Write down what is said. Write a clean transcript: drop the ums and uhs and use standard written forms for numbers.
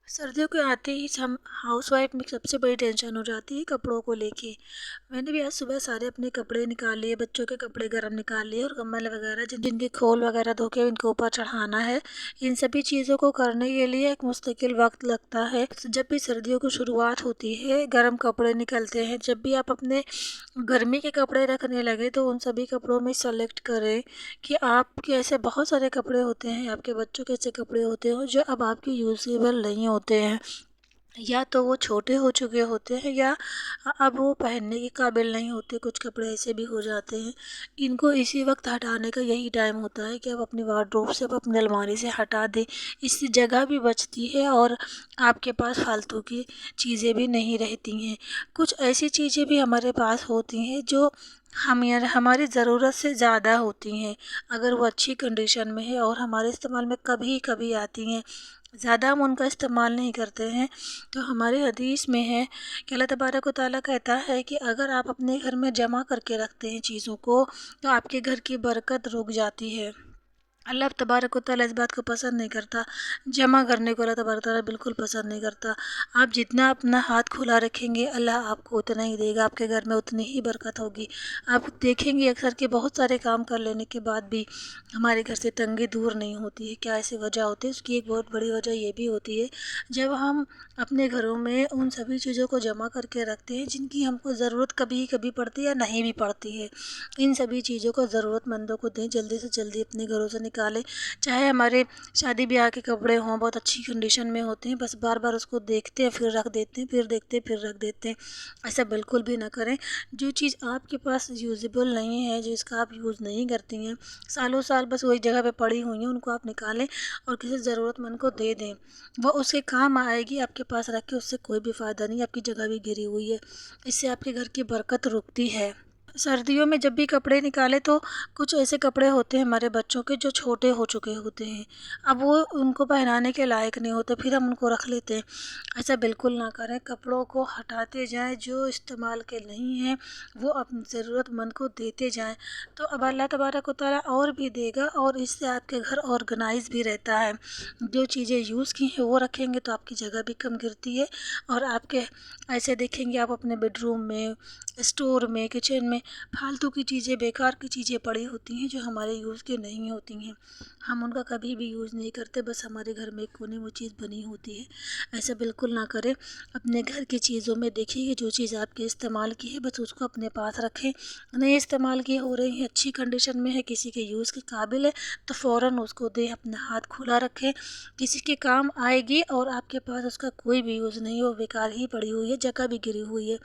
सर्दियों के आते ही हम हाउस वाइफ में सबसे बड़ी टेंशन हो जाती है कपड़ों को लेके। मैंने भी आज सुबह सारे अपने कपड़े निकाल लिए, बच्चों के कपड़े गर्म निकाल लिए और कंबल वगैरह जिनके खोल वगैरह धो के इनके ऊपर चढ़ाना है। इन सभी चीज़ों को करने के लिए एक मुस्तकिल वक्त लगता है। जब भी सर्दियों की शुरुआत होती है, गर्म कपड़े निकलते हैं। जब भी आप अपने गर्मी के कपड़े रखने लगे तो उन सभी कपड़ों में सेलेक्ट करें कि आपके ऐसे बहुत सारे कपड़े होते हैं, आपके बच्चों के ऐसे कपड़े होते हैं जो अब आपके यूज़ेबल नहीं होते हैं, या तो वो छोटे हो चुके होते हैं या अब वो पहनने के काबिल नहीं होते। कुछ कपड़े ऐसे भी हो जाते हैं। इनको इसी वक्त हटाने का यही टाइम होता है कि आप अपनी वार्डरोब से, आप अपनी अलमारी से हटा दें। इससे जगह भी बचती है और आपके पास फालतू की चीज़ें भी नहीं रहती हैं। कुछ ऐसी चीज़ें भी हमारे पास होती हैं जो हमारी ज़रूरत से ज़्यादा होती हैं। अगर वो अच्छी कंडीशन में है और हमारे इस्तेमाल में कभी कभी आती हैं, ज़्यादा हम उनका इस्तेमाल नहीं करते हैं। तो हमारे हदीस में है कि अल्लाह तबारक व तआला कहता है कि अगर आप अपने घर में जमा करके रखते हैं चीज़ों को, तो आपके घर की बरकत रुक जाती है। अल्लाह तबारक व तआला इस बात को पसंद नहीं करता। जमा करने को अल्लाह तबारक व तआला बिल्कुल पसंद नहीं करता। आप जितना अपना हाथ खुला रखेंगे, अल्लाह आपको उतना ही देगा, आपके घर में उतनी ही बरकत होगी। आप देखेंगे अक्सर कि बहुत सारे काम कर लेने के बाद भी हमारे घर से तंगी दूर नहीं होती है। क्या ऐसी वजह होती है? उसकी एक बहुत बड़ी वजह ये भी होती है, जब हम अपने घरों में उन सभी चीज़ों को जमा करके रखते हैं जिनकी हमको ज़रूरत कभी कभी पड़ती है या नहीं भी पड़ती है। इन सभी चीज़ों को ज़रूरतमंदों को दें, जल्दी से जल्दी अपने घरों से निकालें। चाहे हमारे शादी ब्याह के कपड़े हों, बहुत अच्छी कंडीशन में होते हैं, बस बार बार उसको देखते हैं फिर रख देते हैं, फिर देखते हैं फिर रख देते हैं। ऐसा बिल्कुल भी ना करें। जो चीज़ आपके पास यूज़ेबल नहीं है, जिसका आप यूज़ नहीं करती हैं, सालों साल बस वही जगह पे पड़ी हुई हैं, उनको आप निकालें और किसी ज़रूरतमंद को दे दें। वो उसके काम आएगी। आपके पास रख के उससे कोई भी फ़ायदा नहीं, आपकी जगह भी गिरी हुई है। इससे आपके घर की बरकत रुकती है। सर्दियों में जब भी कपड़े निकालें तो कुछ ऐसे कपड़े होते हैं हमारे बच्चों के जो छोटे हो चुके होते हैं, अब वो उनको पहनाने के लायक नहीं होते, फिर हम उनको रख लेते हैं। ऐसा बिल्कुल ना करें। कपड़ों को हटाते जाएं, जो इस्तेमाल के नहीं हैं वो अपनी ज़रूरतमंद को देते जाएं। तो अब अल्लाह तबारक व तआला और भी देगा और इससे आपके घर ऑर्गेनाइज भी रहता है। जो चीज़ें यूज़ की हैं वो रखेंगे तो आपकी जगह भी कम गिरती है। और आपके ऐसे देखेंगे आप अपने बेडरूम में, स्टोर में, किचन में फालतू की चीज़ें, बेकार की चीज़ें पड़ी होती हैं जो हमारे यूज़ की नहीं होती हैं। हम उनका कभी भी यूज़ नहीं करते, बस हमारे घर में एक कोने वो चीज़ बनी होती है। ऐसा बिल्कुल ना करें। अपने घर की चीज़ों में देखिए कि जो चीज़ आपके इस्तेमाल की है बस उसको अपने पास रखें। नहीं इस्तेमाल की हो रही है, अच्छी कंडीशन में है, किसी के यूज़ के काबिल है, तो फ़ौरन उसको दें। अपना हाथ खुला रखें, किसी के काम आएगी और आपके पास उसका कोई भी यूज़ नहीं हो, बेकार ही पड़ी हुई है, जगह भी गिरी हुई है।